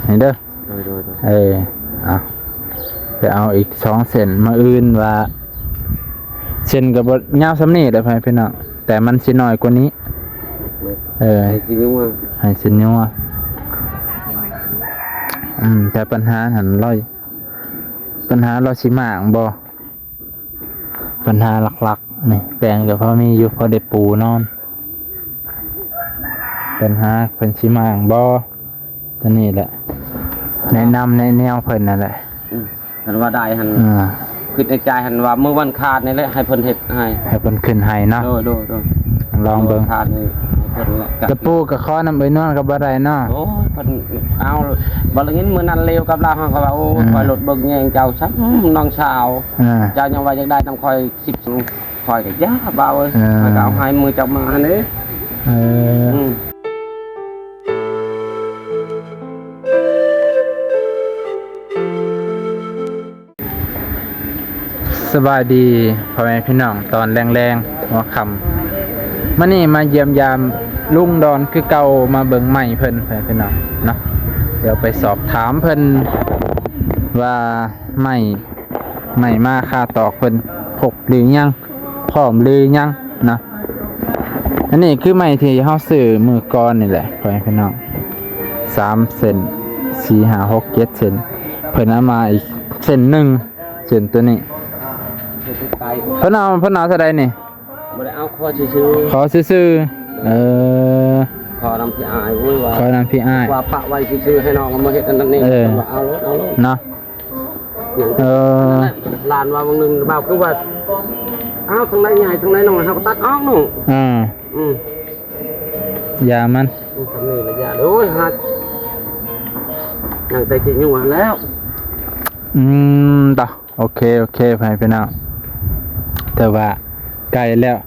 เห็นเด้อเอาไปเอาอีก2เส้นมาอื่นว่าเส้นกับบยาวสำนี่เด้อพี่น้องแต่มันสิน้อยกว่านี้ให้สินัวแต่ปัญหาหันปัญหาเราสิมากบ่ปัญหาหลักๆนี่แปลงกับพ่อมีอยู่พอได้ปูนอนปัญหาเพิ่นสิมากบ่ตัวนี้แหละแนะนำในแนวเพิ่นนั่นแหละหันว่าได้หันคิดในใจหันว่าเมื่อวันขาดนี่แหละให้เพิ่นเฮ็ดให้เพิ่นขึ้นให้เนาะโดลองเบิ่งขาดนี่กระปูกับข้อน้ำใบนอนกับบ่ได้เนาะโอ้เพิ่นเอาบ่ละงินมื้อนั้นเลวกับเราเขาว่าโอ้คอยรถเบิ่งแยงเจ้าซักน้องสาวเจ้ายังว่าอยากได้ต้องคอย10คอยก็ยาเบาเอ้ยคอยก็เอาให้มือจับมาหั่นเด้สบายดีพ่อแม่พี่น้องตอนแรงๆหัวค่ำมื้อนี้มาเยี่ยมยามลุงดอนคือเก่ามาเบิ่งใหม่เพิ่นพี่น้องเนาะเดี๋ยวไปสอบถามเพิ่นว่าใหม่มาค่าตอกเพิ่นพกหรือยังพร้อมหรือยังนะอันนี้คือใหม่ที่เฮาซื้อมื้อก่อนนี่แหละพ่อแม่พี่น้อง3เซน4 5 6 7เซนเพิ่นเอามาอีกเส้นนึงเส้นตัวนี้เพิ่นเอาเท่าใดนี่บ่ได้เอาขอซื่อขอนำพี่อายว่าขอนำพี่อายว่าปะไว้ซื่อให้น้องมาเฮ็ดอันนั้นนี่เอาเนาะลานว่าบางนึงบ่าวคือว่าอ้าวทางไหนใหญ่ทางไหนน้อยเฮาก็ตัดออกนู่ยามันทำนี่ละยาโอ้ยหัดยังแต่จริงอยู่แล้วต่อโอเคไปน้องแต่ว่าไกลแล้ว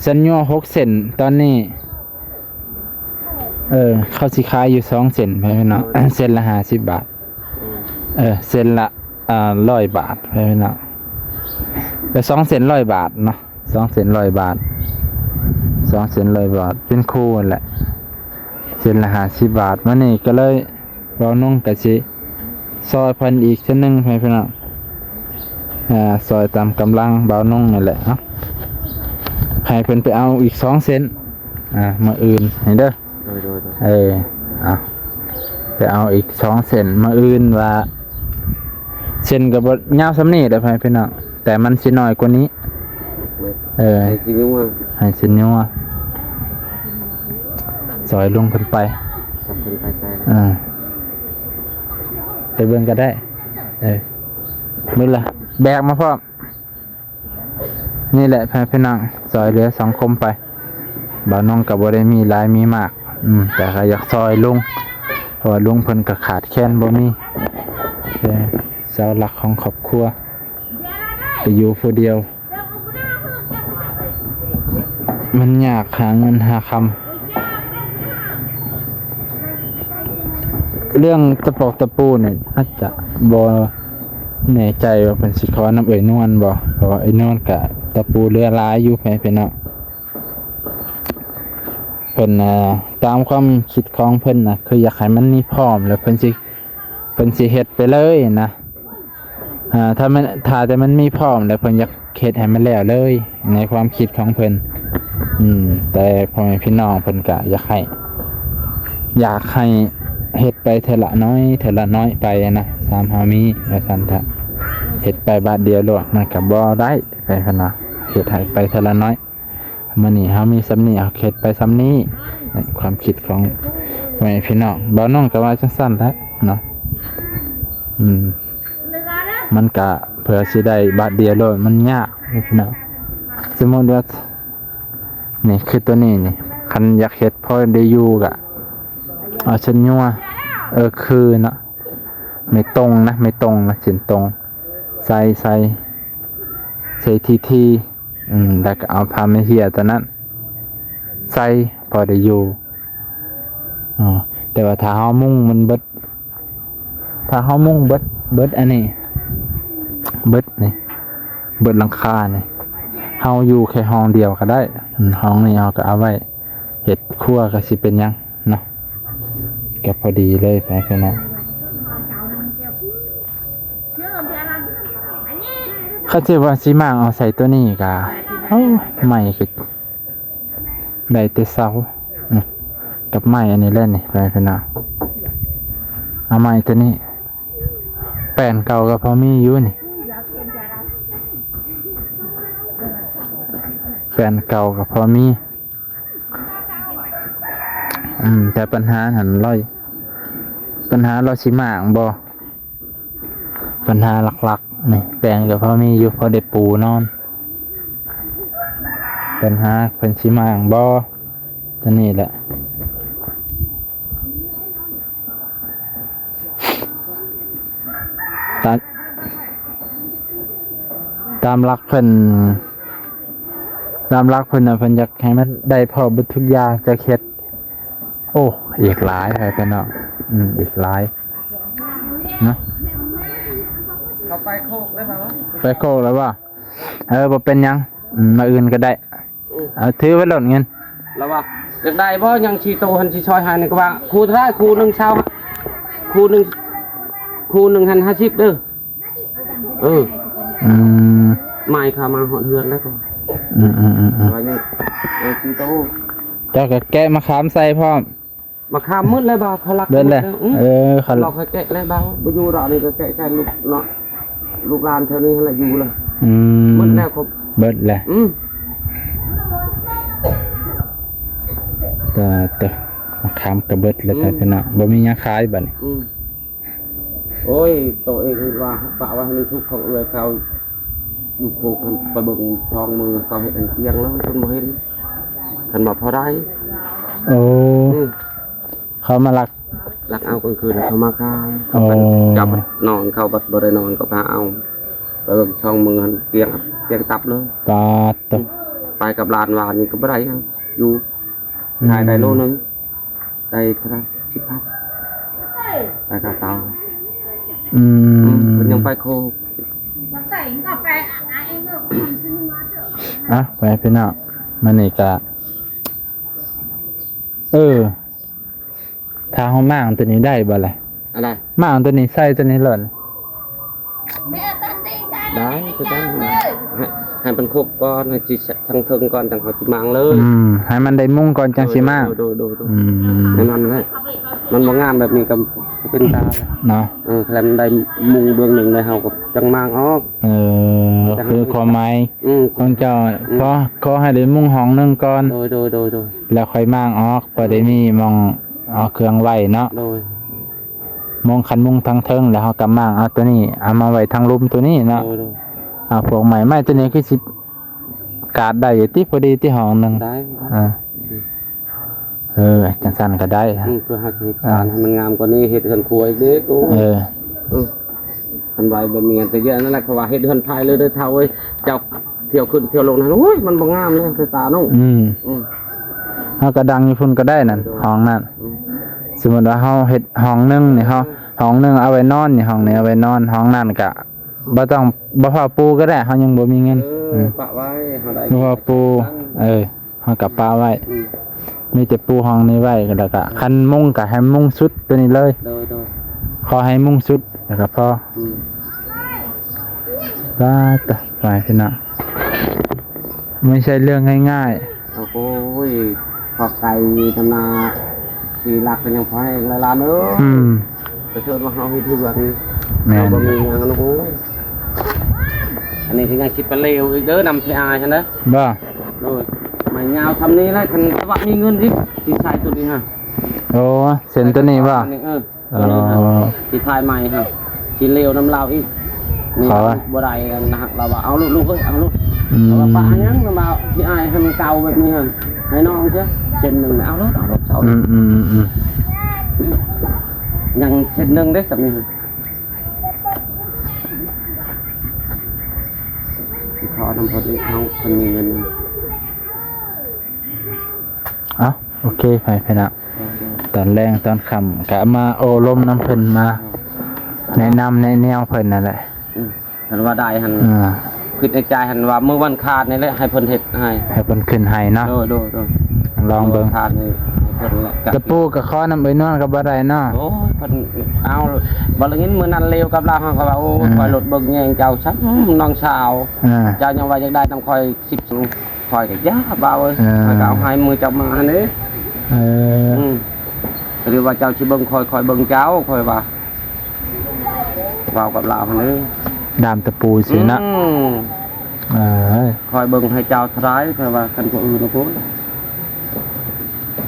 สัญญา6เซนตอนนี้เขาสิขายอยู่2เซนไปน้องเซนละ50 บาทเซนละ100 บาทไปน้องแต่2เซน100 บาทเนาะ2เซน100 บาท2เซน100 บาทเป็นคู่นั่นแหละเซนละ50 บาทมื้อนี้ก็เลยเว้าน้องก็สิซอยเพิ่นอีกเทื่อนึงไปน้องซอยตามกำลังเบานุ่งนั่นแหละเนาะให้เพิ่นไปเอาอีก2เซนมาอื่นเห็นเด้อเอาไปเอาอีก2เซนมาอื่นว่าเซนกับบยาวสำนี่เด้อพี่น้องแต่มันสิน้อยกว่านี้ให้สินัวซอยลงเพิ่นไปไปเบิ่งก็ได้มื้อละแบกมาพร้อมนี่แหละพี่น้องซอยเหลือ2คมไปบ่าวน้องก็บ่ได้มีหลายมีมากแต่ก็อยากซอยลุงเพราะว่าลุงเพิ่นก็ขาดแคลนบ่มีเสาหลักของครอบครัวไปอยู่ผู้เดียวมันยากหาเงินหาคำเรื่องตะปอกตะปูเนี่ยอาจจะบ่แน่ใจว่าเป็นสิขอน้ำนวลบ่เพราะว่านวลกะตะปูเรือร้ายอยู่พี่น้องเพิ่นตามความคิดของเพิ่นคืออยากให้มันมีพร้อมแล้วเพิ่นสิเฮ็ดไปเลยนะถ้าแต่มันมีพร้อมแล้วเพิ่นอยากเฮ็ดให้มันแล้วเลยในความคิดของเพิ่นแต่พ่อแม่พี่น้องเพิ่นก็อยากให้เฮ็ดไปเทละน้อยไปนะ3 5มีว่าซั่นถ้าเฮ็ดไปบาทเดียวโลดมันก็บ่ได้ไปคั่นนะเฮ็ดให้ไปเทละน้อยมื้อนี้เฮามีสำนี้เฮาเฮ็ดไปสำนี้ความคิดของแม่พี่น้องบ่น้องก็ว่าจังซั่นแหละเนาะมันก็เพื่อสิได้บาทเดียวโลดมันยากพี่น้องสมมุติว่านี่คือตัวนี้นี่คันอยากเฮ็ดพอได้อยู่ก็เอาชันยัวคือเนาะไม่ตรงนะเส้นตรงใส่ทีแล้วก็เอาพาไม่เหี่ยตัวนั้นใส่พอได้อยู่แต่ว่าถ้าเฮามุ่งมันเบิดอันนี้เบิดนี่เบิดหลังคานี่เฮาอยู่แค่ห้องเดียวก็ได้ห้องนี้เฮาก็เอาไว้เฮ็ดครัวก็สิเป็นหยังเนาะก็พอดีเลยไปนะ เขาสิว่าสิมาเอาใส่ตัวนี้ก็เอ้าใหม่ก็ได้แต่เสากับไม้อันนี้เล่นนี่ไปพี่น้องเอาไม้ตัวนี้แป้นเก่าก็พอมีอยู่นี่แป้นเก่าก็พอมีแต่ปัญหาหันร้อยปัญหาเราสิมางบ่ปัญหาหลักๆนี่แป้นก็พอมีอยู่พอได้ปูนอนปัญหาเพิ่นสิมางบ่ตัวนี้แหละตามรักเพิ่นน่ะเพิ่นอยากให้มันได้พอเบิดทุกอย่างจะเฮ็ดโอ้อีกหลายให้พี่น้องอีกหลายเนาะ เขาไปโคกได้ป่าวะ ไปโคกแล้วว่าบ่เป็นหยังมาอื่นก็ได้เอาถือไว้หล่นเงิน แล้วว่าอยากได้บ่ยังชีโตหันชีชอยหานี่ก็ว่าครูได้ครูหนึงเช้าครูหนึงหัน50เด้อไม่ค่ะมาหอดเฮือนแล้วก็ว่านี่ชีโต เจ้าก็แกะมะขามใส่พร้อม มาข้ามมืดเลยบ่าวเขารัก เบิดเลยเขา เราเคยแกะเลยบ่าวบ่อยู่ดอกนี่ก็แกะแค่ลูกเนาะลูกหลานเท่านี้แหละอยู่เลยมืดแล้วครับ เบิดแหละแต่มะขามกระเบิดเลยไปพี่น้องบ่มีหยังขายบัดนี้ โอ้ยตัวเองว่าปะว่าให้มันทุกข์ของเอื้อยเขาอยู่โคกไปเบิ่งทองมือเขาเห็นอันเที่ยงแล้วจนบ่เห็นคันบ่พอได้ โอ้เขามาลัก เอากลางคืนเขามาขายเขาเป็นจับนอนเขาบัดบ่ได้นอนก็พาเอาไปเบิ่งช่องมือหันเตียงตับเลย ปาดตก ไปกับหลานวานนี่ก็บ่ได้ยังอยู่ขายได้โลนึงได้เท่าไหร่10,000ไปกับเตามันยังไปโคก ไปพี่น้องมันนี่ก็ถ้าเฮาม่างตัวนี้ได้บ่ล่ะ อะไร ม่างตัวนี้ใส่ตัวนี้หล่น ได้คือกันให้เป็นครบก่อนให้สิทั้งเทิงก่อนจังเขาสิมังเลย ให้มันได้มุ่งก่อนจังสิม่าง ดูให้มันเลยมันบ่งามแบบนี้ก็เป็นตา เนาะแล้วมันได้มุงเบื้องหนึ่งได้เฮาก็จังมังออกคือความหมายของเจ้าขอให้ได้มุ่งห้องนึงก่อนโดยแล้วค่อยม่างออกบ่ได้มีมองเอาเครื่องไว้เนาะมองคันมุ่งทางเทิงแล้วเฮาก็ม่างเอาตัวนี้เอามาไว้ทางลุมตัวนี้เนาะพวกไม้ตัวนี้คือสิกาดได้อยู่ที่พอดีที่ห้องนึงได้จังซั่นก็ได้เพื่อให้เฮ็ดให้มันงามกว่านี้เฮ็ดเฮือนครัวอีกเด้คันไว้บ่มีแต่เยอะนั่นแหละเพราะว่าเฮ็ดเฮือนภายเลยเด้อเฒ่าเอ้ยเจ้าเที่ยวขึ้นเที่ยวลงนั่นโอ้ยมันบ่งามเลยคือตาน้องเฮาก็ดังอยู่พุ่นก็ได้นั่นห้องนั้นสมมุติว่าเฮาเฮ็ดห้องนึงนี่เฮาห้องนึงเอาไว้นอนนี่ห้องนี้เอาไว้นอนห้องนั้นก็บ่พอปูก็ได้เฮายังบ่มีเงินปะไว้เฮาได้บ่พอปูเฮาก็ปะไว้มีแต่ปูห้องนี้ไว้ก็แล้วก็คันมุ้งก็ให้มุ้งสุดตัวนี้เลยขอให้มุ้งสุดแล้วก็พอไปพี่น้องไม่ใช่เรื่องง่ายๆโอ้โหพอไก่ทำนาที่รักเป็นยังพอให้หลานจะเชิญมาเฮาให้ทุกวันเราบ่มีงานนะโอ้ยอันนี้ที่ยังคิดไปเร็วอีกเด้อนำพี่อายฉันนะบ่โดยไม่ยาวทำนี้แล้วคันว่ามีเงินสิใส่ตัวนี้ฮะเส้นตัวนี้บ่สิทายใหม่ฮะสิเร็วน้ำลาวอีกนี่บ่ได้นะฮะเราว่าเอาลูกเอ้ยเอาลูกเราว่าป้ายังมาพี่อายให้มันเก่าแบบนี้ฮะให้น้องเสียเส้นนึงเอารถเสายังเส้นนึงได้สักนิดขอน้ำพอดีเขาคนมีเงินโอเคไปนะตอนแรงตอนค่ำก็มาโอลมน้ำเพิ่นมาแนะนำในแนวเพิ่นนั่นแหละหันว่าได้หันคิดในใจหันว่าเมื่อวันขาดนี่แหละให้เพิ่นเฮ็ดให้เพิ่นขึ้นให้เนาะโดลองเบิ่งขาดนี่ เพิ่นละ กระปูกับข้อน้ำใบนวลกับบ่ได้เนาะ โอ้ยเพิ่นเอาบ่ละงินมื้อนั้นเลวกับเราเขาก็ว่าโอ้คอยรถเบิ่งแยงเจ้าซัน้องสาว เจ้ายังว่าอยากได้นำคอย10คอยก็ยาเบาเอ้ยข้อยก็เอาให้มือเจ้ามานี่หรือว่าเจ้าสิเบิ่งคอยเบิ่งเจ้าคอยว่าเว้ากับเรานี่ ดามตะปูสินะคอยเบิ่งให้เจ้าทรายคอยว่าคันผู้อื่นนะพุ่น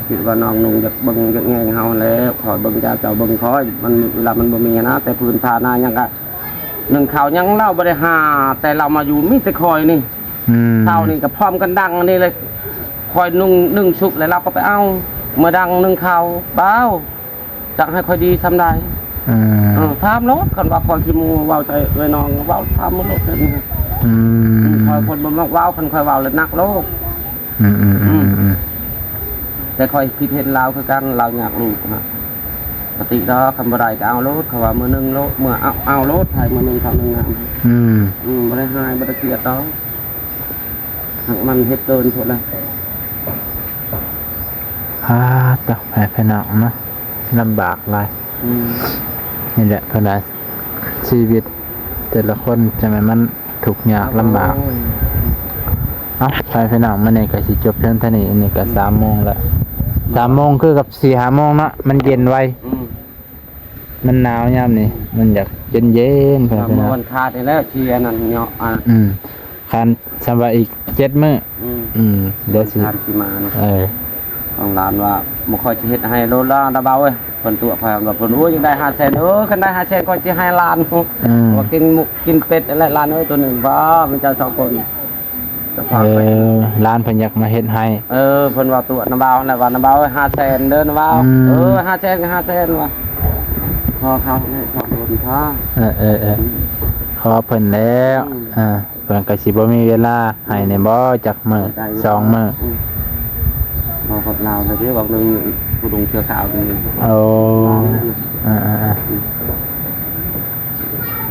คิดว่าน้องนุ่งอยากเบิ่งอยากแงงเฮาแล้วคอยเบิ่งเจ้าเบิ่งคอยมันเวลามันบ่มีนะแต่พื้นฐานนะยังก็หนึ่งข่าวยังเล่าบ่ได้หาแต่เรามาอยู่มีแต่คอยนี่เท่านี่ก็พร้อมกันดังนี่เลยคอยนึ่งชุบแล้วเราก็ไปเอาเมื่อดังนึ่งข่าวเปล่าจักให้คอยดีทำได้ถามรถคันว่าคอยขี้มูเว้าใจเอ้ยน้องเว้าถามรถนี่คอยคนบ่มักเว้าคันคอยเว้าแล้วนักโลกแต่คอยคิดเห็นเราคือกันเราอยากรู้นะปกติดอกคำบ่ได้ก็เอารถเขาว่ามื้อนึงรถเมื่อเอารถให้มื้อนึงทำนึงงามบ่ได้หายบ่ได้เกลียดดอกมันเฮ็ดเกินพุ่นแล้วตักแผ่หนักนะลำบากหลายนี่แหละเพราะชีวิตแต่ละคนจะมันทุกข์ยากลำบากไปหนักมันเนี่ยก็สิจบเพียงเท่านี้นี่ก็3 โมงแล้ว3 โมงคือกับ4 5 โมงเนาะมันเย็นไวมันหนาวยามนี่มันอยากเย็นไปหนักมันขาดไปแล้วเชียร์นั่นเนาะคันสำหรับอีก7 มื้อเดี๋ยวสิมาของร้านว่าบ่ค่อยสิเฮ็ดให้โลละดาเบาเอ้ยเพิ่นตัวพายว่าเพิ่นโอ้ยยังได้500,000คันได้500,000ก็สิให้ล้านว่ากินเป็ดอะไรล้านเอ้ยตัวหนึ่งบ่มันเจ้า2คนร้านเพิ่นอยากมาเฮ็ดให้เพิ่นว่าตัวน้ำเบาน่ะว่าน้ำเบา500,000เด้อน้ำเบา500,000ก็500,000ว่ะพอเขาเนี่ยขอโดนท่าขอเพิ่นแล้วเพิ่นก็สิบ่มีเวลาให้ในบ่จักมื้อ2 มื้อพอกับเราแต่ที่บอกนึงผู้ดงเชื้อขาวนึง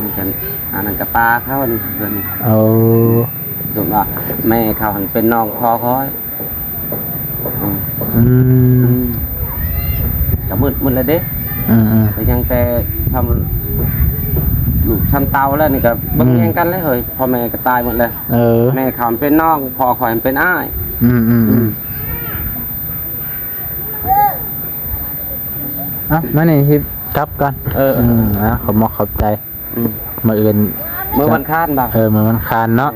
นี่กันอันนั้นกับปลาเขานี่เพิ่นถูกป่ะแม่เขาหันเป็นน้องคอคอยกับมืดเลยเด้แต่ยังแต่ทำลูกชั้นเตาแล้วนี่ก็บังแย่งกันเลยเฮ้ยพ่อแม่ก็ตายหมดเลยแม่เขาเป็นน้องพ่อคอยเป็นอ้ายมานี่ฮิปกลับกันขอบใจมาอื่นเมื่อวันคานบ่เมื่อวันคานเนาะ